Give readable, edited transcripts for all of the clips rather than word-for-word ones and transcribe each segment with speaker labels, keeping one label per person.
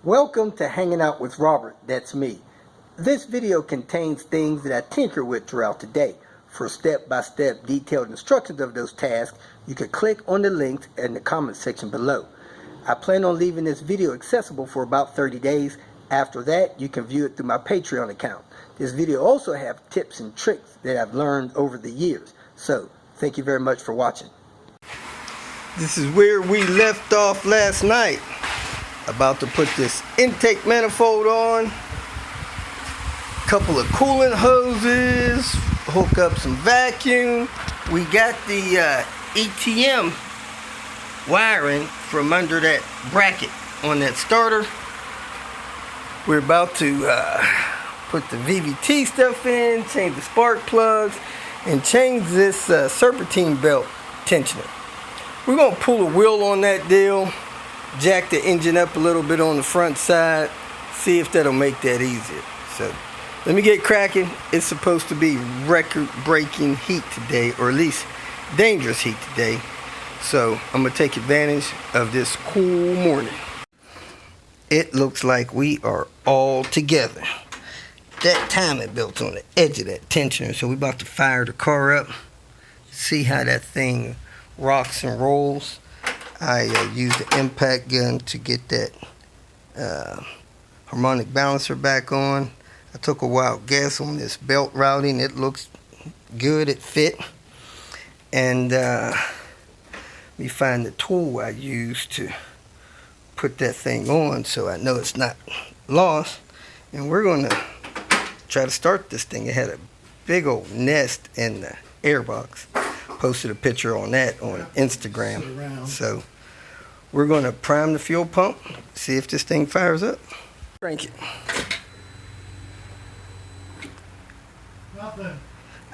Speaker 1: Welcome to Hanging Out with Robert, that's me. This video contains things that I tinker with throughout the day. For step-by-step detailed instructions of those tasks, you can click on the links in the comment section below. I plan on leaving this video accessible for about 30 days. After that, you can view it through my Patreon account. This video also has tips and tricks that I've learned over the years. So, thank you very much for watching. This is where we left off last night. About to put this intake manifold on, couple of coolant hoses, hook up some vacuum. We got the ETM wiring from under that bracket on that starter. We're about to put the VVT stuff in, change the spark plugs, and change this serpentine belt tensioner. We're going to pull a wheel on that deal, jack the engine up a little bit on the front side, see if that'll make that easier. So let me get cracking. It's supposed to be record-breaking heat today, or at least dangerous heat today. So I'm going to take advantage of this cool morning. It looks like we are all together. That timing belt's on the edge of that tensioner, so we're about to fire the car up, see how that thing rocks and rolls. I used the impact gun to get that harmonic balancer back on. I took a wild guess on this belt routing. It looks good, it fit. And let me find the tool I used to put that thing on so I know it's not lost. And we're going to try to start this thing. It had a big old nest in the airbox. Posted a picture on that on Instagram. So we're going to prime the fuel pump, see if this thing fires up. Crank it.
Speaker 2: Nothing.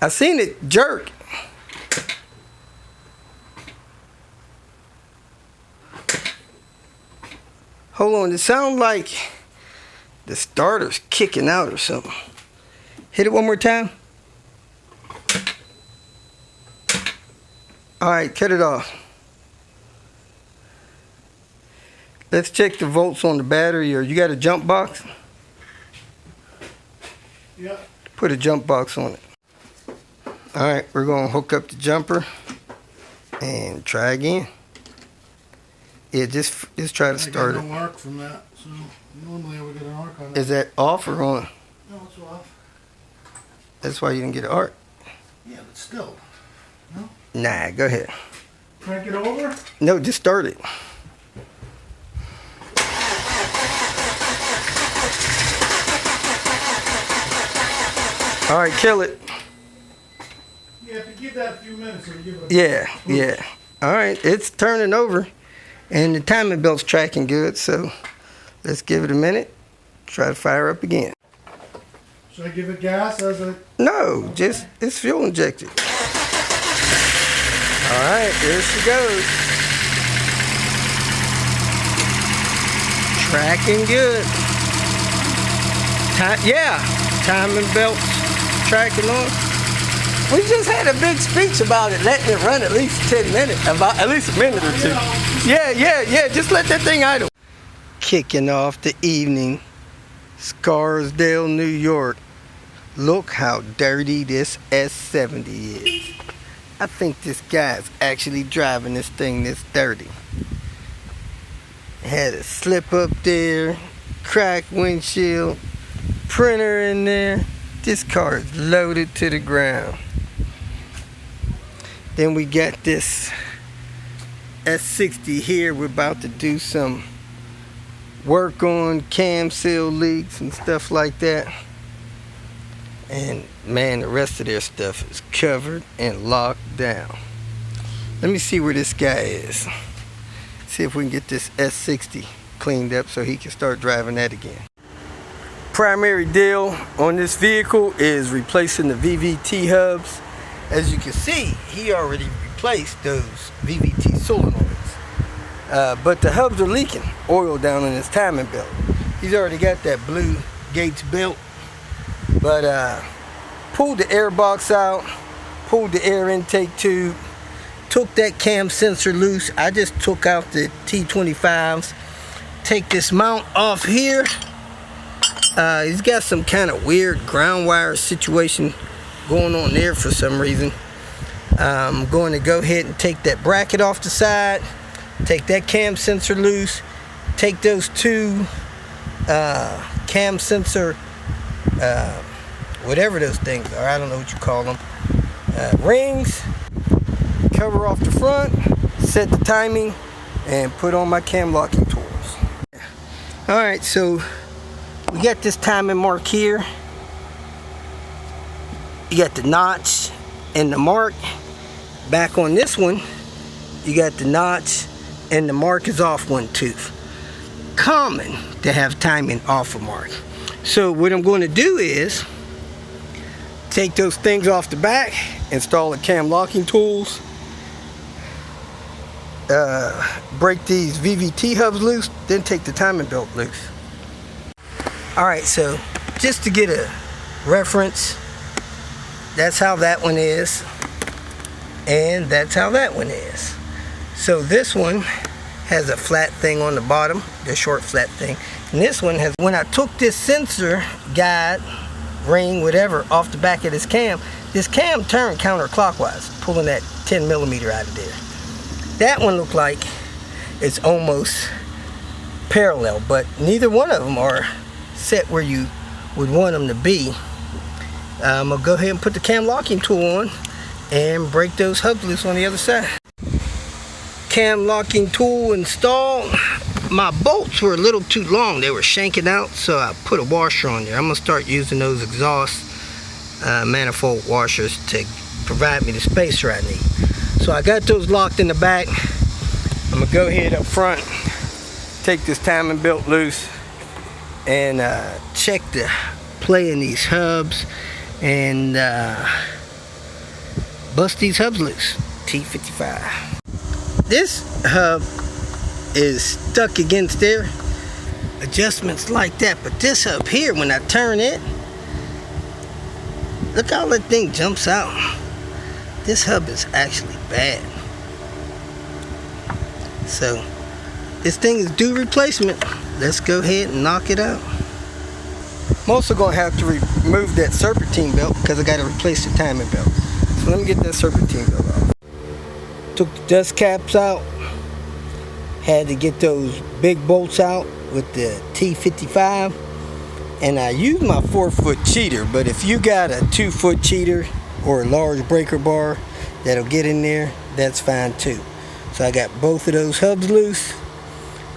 Speaker 1: I seen it jerk. Hold on, it sounds like the starter's kicking out or something. Hit it one more time. Alright, cut it off. Let's check the volts on the battery. Or you got a jump box?
Speaker 2: Yep.
Speaker 1: Put a jump box on it. Alright, we're going to hook up the jumper and try again. Yeah, just try to start it.
Speaker 2: I got no arc from that, so normally I would get an arc on that.
Speaker 1: Is that off or on?
Speaker 2: No, it's off.
Speaker 1: That's why you didn't get an arc.
Speaker 2: Yeah, but still. No?
Speaker 1: Nah, go ahead.
Speaker 2: Crank it over?
Speaker 1: No, just start it. All right, kill it.
Speaker 2: You have to give that a few minutes. Give it
Speaker 1: Yeah. All right, it's turning over, and the timing belt's tracking good, so let's give it a minute. Try to fire up again.
Speaker 2: Should I give it gas as a...
Speaker 1: No, just it's fuel injected. All right, there she goes. Tracking good. Timing belts tracking on. We just had a big speech about it, letting it run at least 10 minutes, about at least a minute or two. Yeah, just let that thing idle. Kicking off the evening, Scarsdale, New York. Look how dirty this S70 is. I think this guy's actually driving this thing this dirty. Had a slip up there, cracked windshield, printer in there. This car is loaded to the ground. Then we got this S60 here. We're about to do some work on cam seal leaks and stuff like that. And man, the rest of their stuff is covered and locked down. Let me see where this guy is. See if we can get this S60 cleaned up so he can start driving that again. Primary deal on this vehicle is replacing the VVT hubs. As you can see, he already replaced those VVT solenoids. But the hubs are leaking oil down in his timing belt. He's already got that blue Gates belt. But pulled the air box out, pulled the air intake tube, took that cam sensor loose. I just took out the T25s, take this mount off here. He's got some kind of weird ground wire situation going on there for some reason. I'm going to go ahead and take that bracket off the side, take that cam sensor loose, take those two cam sensor, whatever those things are, I don't know what you call them, rings, cover off the front, set the timing, and put on my cam locking tools. Alright, so we got this timing mark here. You got the notch and the mark. Back on this one, you got the notch and the mark is off one tooth. Common to have timing off a mark. So what I'm going to do is take those things off the back, install the cam locking tools, break these VVT hubs loose, then take the timing belt loose. Alright, so just to get a reference, that's how that one is, and that's how that one is. So this one has a flat thing on the bottom, the short flat thing, and this one has, when I took this sensor guide, ring, whatever, off the back of this cam turned counterclockwise, pulling that 10 millimeter out of there. That one looked like it's almost parallel, but neither one of them are set where you would want them to be. I'm gonna go ahead and put the cam locking tool on and break those hubs loose on the other side. Cam locking tool installed. My bolts were a little too long, they were shanking out, so I put a washer on there. I'm gonna start using those exhaust manifold washers to provide me the spacer I need. So I got those locked in the back. I'm gonna go ahead up front, take this timing belt loose, and check the play in these hubs and bust these hubs loose. T55. This hub is stuck against there, adjustments like that, but this hub here, when I turn it, look how that thing jumps out. This hub is actually bad. So this thing is due replacement. Let's go ahead and knock it out. I'm also going to have to remove that serpentine belt because I got to replace the timing belt. So let me get that serpentine belt off. Took the dust caps out. Had to get those big bolts out with the T55. And I used my 4-foot cheater, but if you got a 2-foot cheater or a large breaker bar that'll get in there, that's fine too. So I got both of those hubs loose.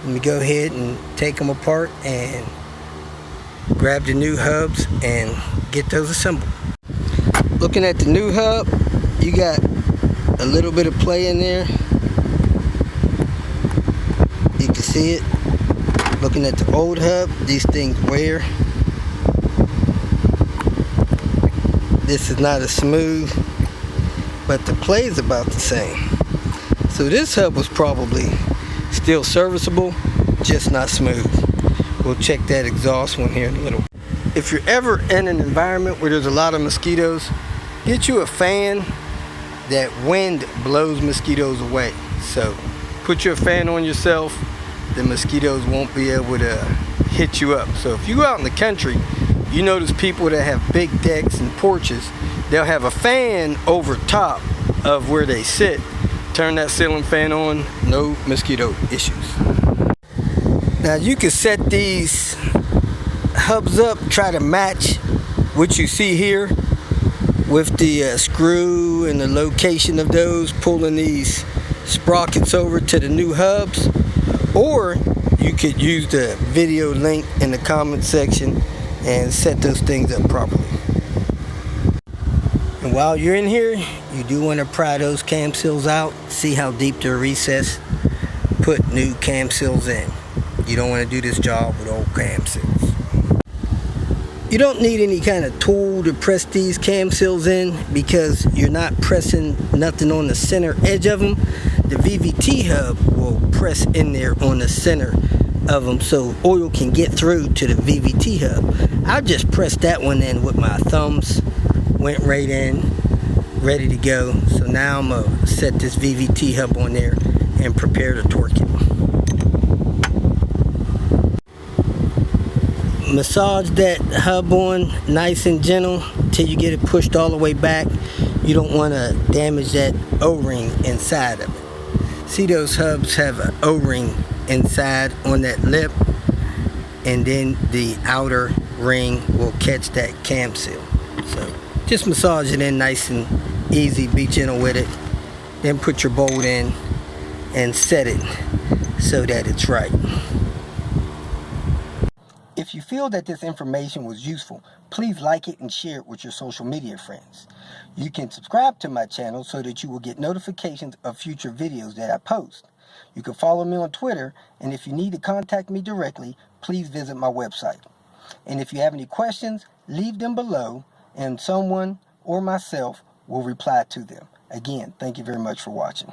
Speaker 1: Let me go ahead and take them apart and grab the new hubs and get those assembled. Looking at the new hub, you got a little bit of play in there. You can see it. Looking at the old hub, these things wear. This is not as smooth, but the play is about the same. So this hub was probably still serviceable, just not smooth. We'll check that exhaust one here in a little. If you're ever in an environment where there's a lot of mosquitoes, get you a fan that wind blows mosquitoes away. So put your fan on yourself, the mosquitoes won't be able to hit you up. So if you go out in the country, you notice people that have big decks and porches, they'll have a fan over top of where they sit. Turn that ceiling fan on, no mosquito issues. Now you can set these hubs up, try to match what you see here with the screw and the location of those, pulling these sprockets over to the new hubs, or you could use the video link in the comment section and set those things up properly. And while you're in here, you do want to pry those cam seals out, see how deep they're recessed, put new cam seals in. You don't want to do this job with old cam seals. You don't need any kind of tool to press these cam seals in because you're not pressing nothing on the center edge of them. The VVT hub will press in there on the center of them so oil can get through to the VVT hub. I just pressed that one in with my thumbs, went right in, ready to go. So now I'm going to set this VVT hub on there and prepare to torque it. massage that hub on nice and gentle till you get it pushed all the way back. You don't want to damage that O-ring inside of it. See, those hubs have an O-ring inside on that lip, and then the outer ring will catch that cam seal. So just massage it in nice and easy, be gentle with it, then put your bolt in and set it so that it's right. If you feel that this information was useful, please like it and share it with your social media friends. You can subscribe to my channel so that you will get notifications of future videos that I post. You can follow me on Twitter, and if you need to contact me directly, please visit my website. And if you have any questions, leave them below, and someone or myself will reply to them. Again, thank you very much for watching.